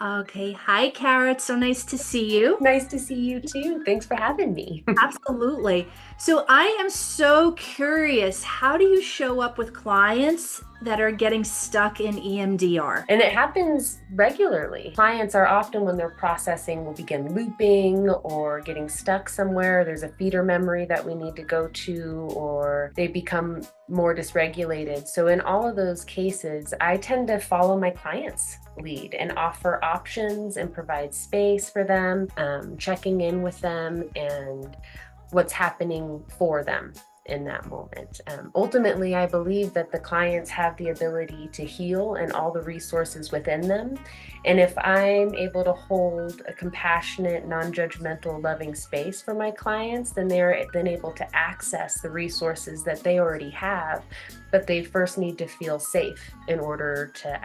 Okay. Hi, Cara. It's so nice to see you. Nice to see you too. Thanks for having me. Absolutely. So I am so curious, how do you show up with clients that are getting stuck in EMDR? And it happens regularly. Clients are often, when they're processing, will begin looping or getting stuck somewhere. There's a feeder memory that we need to go to, or they become more dysregulated. So, in all of those cases, I tend to follow my clients' lead and offer options and provide space for them, checking in with them and what's happening for them in that moment. Ultimately, I believe that the clients have the ability to heal and all the resources within them. And if I'm able to hold a compassionate, non-judgmental, loving space for my clients, then they're then able to access the resources that they already have, but they first need to feel safe in order to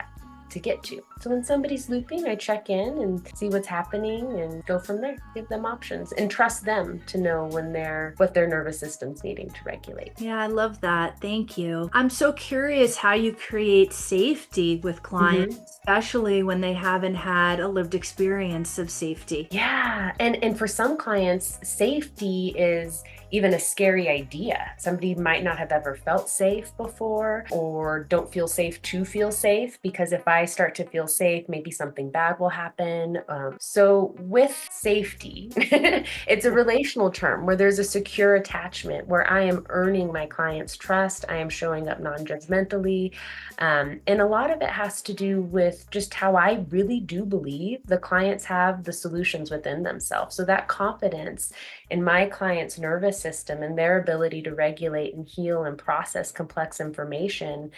get to. So when somebody's looping, I check in and see what's happening and go from there. Give them options and trust them to know what their nervous system's needing to regulate. Yeah, I love that. Thank you. I'm so curious how you create safety with clients, Mhm. especially when they haven't had a lived experience of safety. Yeah, and for some clients, safety is even a scary idea. Somebody might not have ever felt safe before or don't feel safe to feel safe, because if I start to feel safe, maybe something bad will happen. So with safety, it's a relational term where there's a secure attachment where I am earning my client's trust. I am showing up non-judgmentally. And a lot of it has to do with just how I really do believe the clients have the solutions within themselves. So that confidence in my client's nervous system and their ability to regulate and heal and process complex information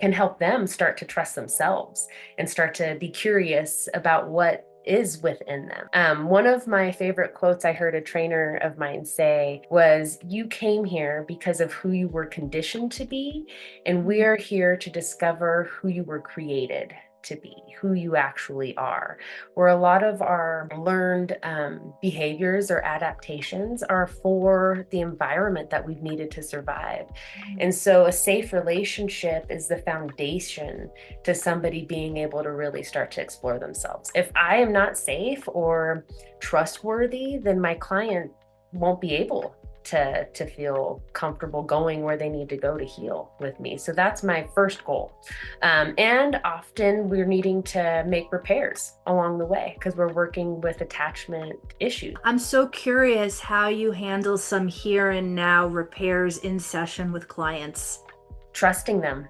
can help them start to trust themselves and start to be curious about what is within them. One of my favorite quotes I heard a trainer of mine say was, "You came here because of who you were conditioned to be, and we are here to discover who you were created to be, who you actually are." Where a lot of our learned behaviors or adaptations are for the environment that we've needed to survive. And so a safe relationship is the foundation to somebody being able to really start to explore themselves. If I am not safe or trustworthy, then my client won't be able to feel comfortable going where they need to go to heal with me. So that's my first goal. And often we're needing to make repairs along the way because we're working with attachment issues. I'm so curious how you handle some here and now repairs in session with clients. Trusting them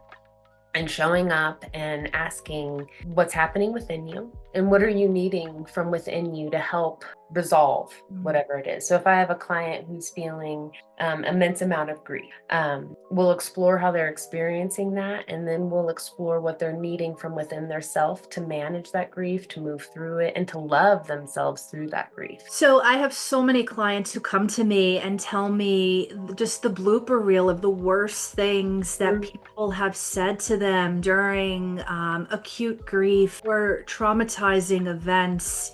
and showing up and asking what's happening within you and what are you needing from within you to help resolve Mm. whatever it is. So if I have a client who's feeling immense amount of grief, we'll explore how they're experiencing that, and then we'll explore what they're needing from within their self to manage that grief, to move through it, and to love themselves through that grief. So I have so many clients who come to me and tell me just the blooper reel of the worst things that Mm. people have said to them during acute grief or traumatizing events,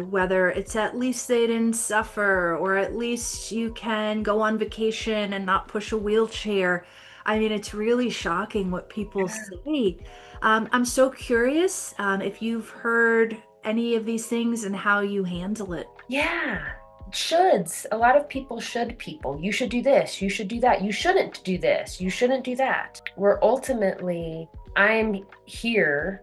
whether it's at least they didn't suffer or at least you can go on vacation and not push a wheelchair. I mean, it's really shocking what people say. I'm so curious if you've heard any of these things and how you handle it. Yeah. Shoulds. A lot of people should people. You should do this. You should do that. You shouldn't do this. You shouldn't do that. Where ultimately, I'm here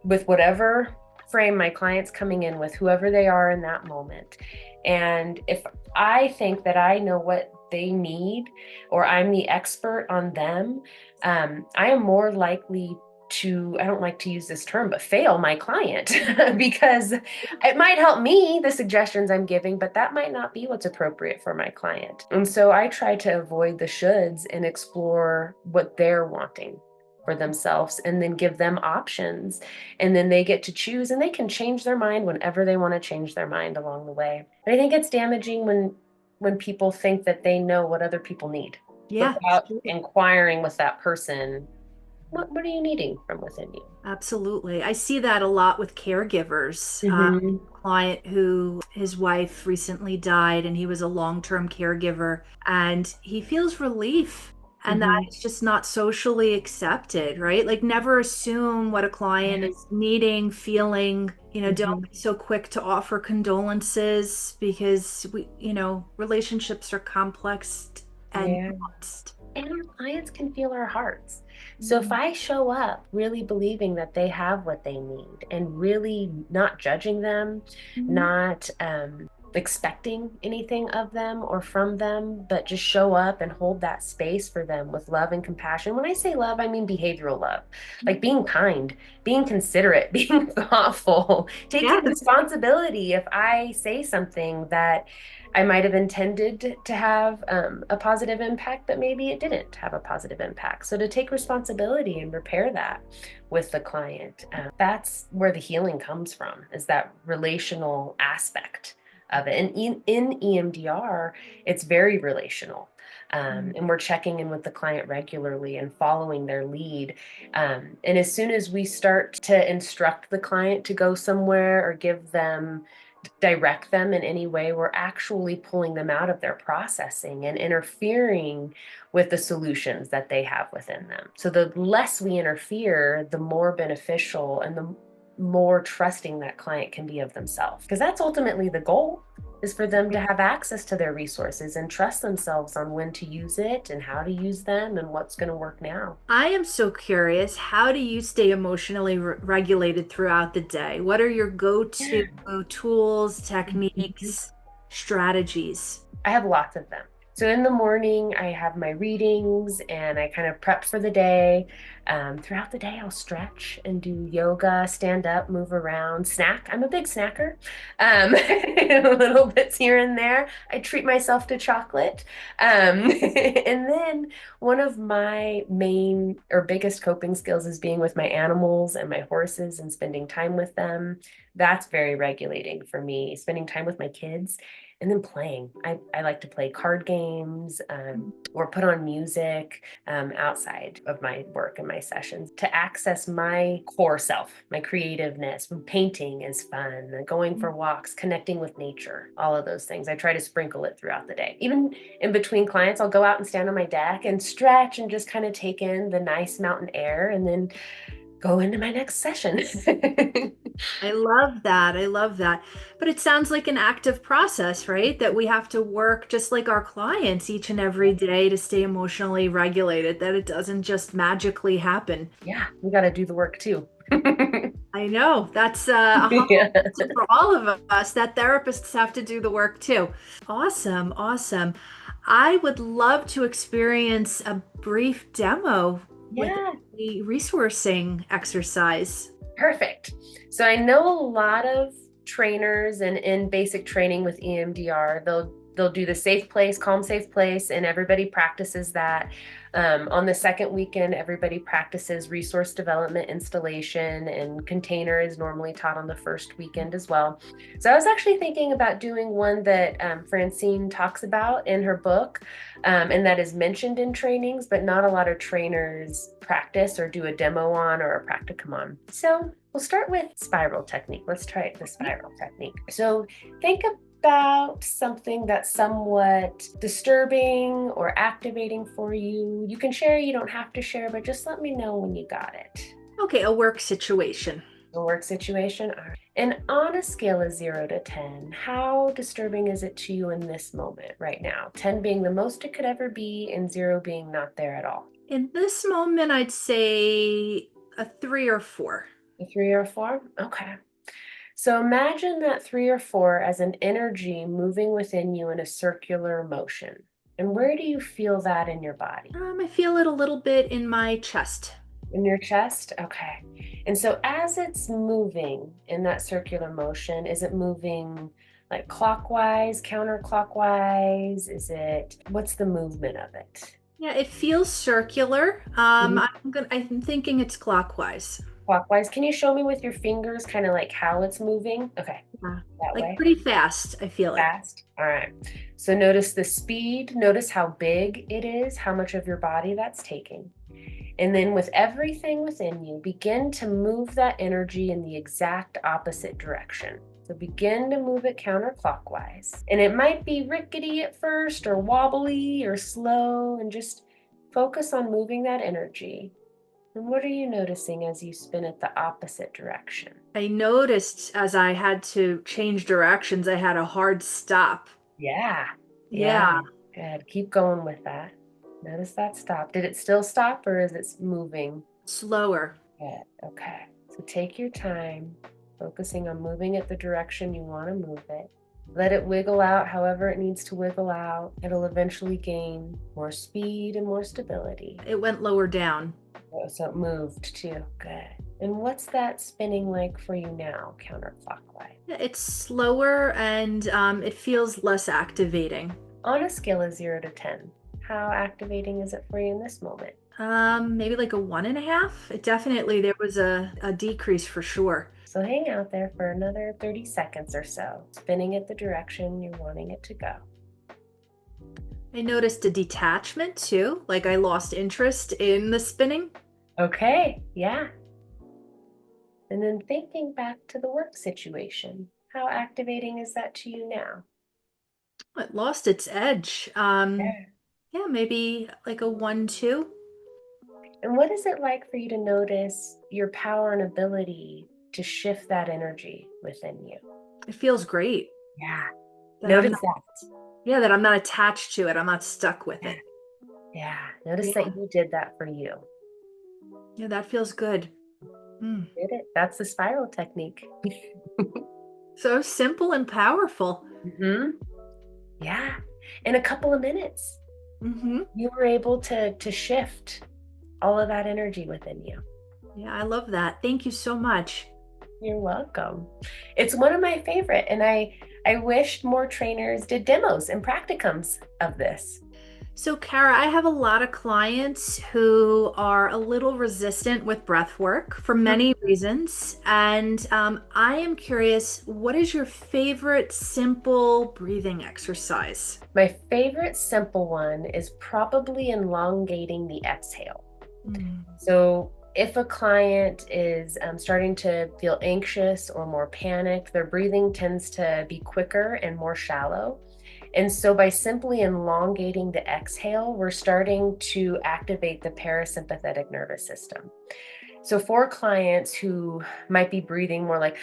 with whatever frame my client's coming in with, whoever they are in that moment. And if I think that I know what they need or I'm the expert on them, I am more likely to, I don't like to use this term, but fail my client because it might help me, the suggestions I'm giving, but that might not be what's appropriate for my client. And so I try to avoid the shoulds and explore what they're wanting for themselves and then give them options, and then they get to choose and they can change their mind whenever they want to change their mind along the way. But I think it's damaging when people think that they know what other people need Yeah, without sure. inquiring with that person, what are you needing from within you? Absolutely. I see that a lot with caregivers. Mm-hmm. Client who his wife recently died and he was a long-term caregiver and he feels relief And that Hmm. is just not socially accepted, right? Like, never assume what a client Yeah. is needing, feeling. Don't Hmm. be so quick to offer condolences because relationships are complex and Yeah. nuanced. And our clients can feel our hearts. So if Mm. I show up really believing that they have what they need and really not judging them, Mhm. not expecting anything of them or from them, but just show up and hold that space for them with love and compassion. When I say love, I mean behavioral love, like being kind, being considerate, being thoughtful, taking Yes. responsibility. If I say something that I might have intended to have a positive impact, but maybe it didn't have a positive impact. So to take responsibility and repair that with the client, that's where the healing comes from, is that relational aspect of it. And in EMDR, it's very relational. And we're checking in with the client regularly and following their lead. And as soon as we start to instruct the client to go somewhere or direct them in any way, we're actually pulling them out of their processing and interfering with the solutions that they have within them. So the less we interfere, the more beneficial and the more trusting that client can be of themselves. Because that's ultimately the goal, is for them to have access to their resources and trust themselves on when to use it and how to use them and what's going to work now. I am so curious. How do you stay emotionally regulated throughout the day? What are your go-to Yeah. tools, Mhm. techniques, strategies? I have lots of them. So in the morning, I have my readings and I kind of prep for the day. Throughout the day, I'll stretch and do yoga, stand up, move around, snack. I'm a big snacker, little bits here and there. I treat myself to chocolate. And then one of my main or biggest coping skills is being with my animals and my horses and spending time with them. That's very regulating for me. Spending time with my kids and then playing. I like to play card games or put on music outside of my work and my sessions to access my core self, my creativeness. Painting is fun, going for walks, connecting with nature, all of those things. I try to sprinkle it throughout the day. Even in between clients, I'll go out and stand on my deck and stretch and just kind of take in the nice mountain air and then go into my next session. I love that. I love that. But it sounds like an active process, right? That we have to work just like our clients each and every day to stay emotionally regulated, that it doesn't just magically happen. Yeah, we got to do the work too. I know that's a humble Yeah. lesson for all of us, that therapists have to do the work too. Awesome. Awesome. I would love to experience a brief demo with Yeah. the resourcing exercise. Perfect. So I know a lot of trainers and in basic training with EMDR, they'll do the safe place, calm safe place, and everybody practices that. On the second weekend, everybody practices resource development installation, and container is normally taught on the first weekend as well. So I was actually thinking about doing one that Francine talks about in her book, and that is mentioned in trainings, but not a lot of trainers practice or do a demo on or a practicum on. So we'll start with spiral technique. Let's try the spiral technique. So think about something that's somewhat disturbing or activating for you. You can share, you don't have to share, but just let me know when you got it. Okay, a work situation. A work situation. All right. And on a scale of 0 to 10, how disturbing is it to you in this moment right now? 10 being the most it could ever be, and 0 being not there at all. In this moment, I'd say a 3 or 4. A 3 or 4? Okay. So imagine that 3 or 4 as an energy moving within you in a circular motion. And where do you feel that in your body? I feel it a little bit in my chest. In your chest? Okay. And so as it's moving in that circular motion, is it moving like clockwise, counterclockwise? What's the movement of it? Yeah, it feels circular. Mhm. I'm thinking it's clockwise. Clockwise. Can you show me with your fingers kind of like how it's moving? Okay, Yeah. that Like way. pretty fast, I feel it. Fast. All right. So notice the speed, notice how big it is, how much of your body that's taking. And then with everything within you, begin to move that energy in the exact opposite direction. So begin to move it counterclockwise. And it might be rickety at first or wobbly or slow, and just Focus on moving that energy. And what are you noticing as you spin it the opposite direction? I noticed as I had to change directions, I had a hard stop. Yeah. Yeah. Yeah, Good. Keep going with that. Notice that stop. Did it still stop or is it moving? slower. Good. Okay. So take your time, focusing on moving it the direction you want to move it. Let it wiggle out however it needs to wiggle out. It'll eventually gain more speed and more stability. It went lower down. Oh, so it moved too. Good. And what's that spinning like for you now, counterclockwise? Yeah, it's slower and it feels less activating. On a scale of 0 to 10, how activating is it for you in this moment? Maybe like a 1.5. It definitely, there was a decrease for sure. So hang out there for another 30 seconds or so, spinning it the direction you're wanting it to go. I noticed a detachment too, like I lost interest in the spinning. Okay, yeah. And then thinking back to the work situation, how activating is that to you now? It lost its edge. Yeah. Yeah, maybe like a 1, 2. And what is it like for you to notice your power and ability to shift that energy within you? It feels great Yeah. that I'm Notice not, that. yeah, that I'm not attached to it. I'm not stuck with Yeah. it. Yeah. Notice Yeah, that you did that for you. yeah, that feels good. Mm. Did it? That's the spiral technique. So simple and powerful. Hmm. Yeah. In a couple of minutes, Hmm. you were able to shift all of that energy within you. Yeah, I love that. Thank you so much. You're welcome. It's one of my favorite, and I wish more trainers did demos and practicums of this. So, Cara, I have a lot of clients who are a little resistant with breath work for many reasons. And I am curious, what is your favorite simple breathing exercise? My favorite simple one is probably elongating the exhale. Mm. So, if a client is starting to feel anxious or more panicked, their breathing tends to be quicker and more shallow. And so, by simply elongating the exhale, we're starting to activate the parasympathetic nervous system. So, for clients who might be breathing more like,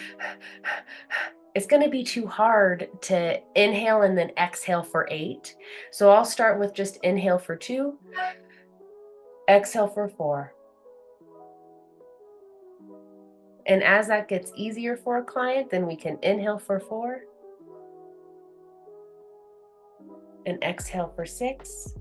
it's going to be too hard to inhale and then exhale for 8. So, I'll start with just inhale for 2, exhale for 4. And as that gets easier for a client, then we can inhale for 4 and exhale for 6.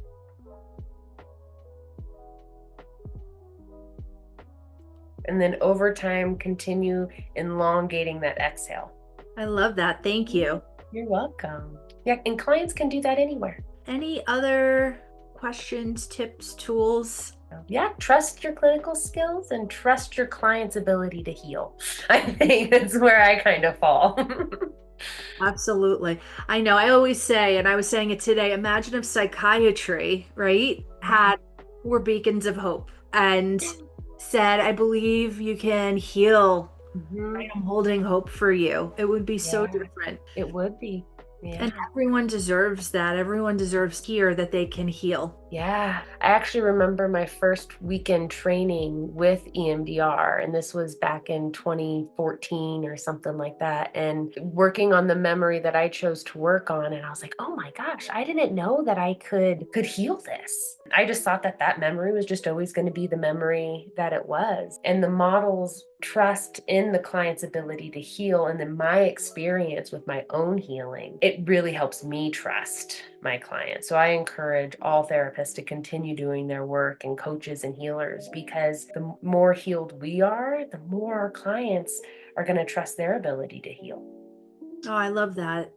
And then over time, continue elongating that exhale. I love that. Thank you. You're welcome. Yeah, and clients can do that anywhere. Any other questions, tips, tools? So, yeah, trust your clinical skills and trust your client's ability to heal. I think that's where I kind of fall. Absolutely. I know. I always say, and I was saying it today, imagine if psychiatry, right, had 4 beacons of hope and said, I believe you can heal. Mhm. I'm holding hope for you. It would be so Yeah, different. it would be. And Yeah. everyone deserves that. Everyone deserves to hear that they can heal. Yeah, I actually remember my first weekend training with EMDR, and this was back in 2014 or something like that. And working on the memory that I chose to work on, and I was like, "Oh my gosh, I didn't know that I could heal this." I just thought that that memory was just always going to be the memory that it was. And the models trust in the client's ability to heal, and then my experience with my own healing, it really helps me trust my clients. So I encourage all therapists to continue doing their work and coaches and healers because the more healed we are, the more our clients are going to trust their ability to heal. Oh, I love that.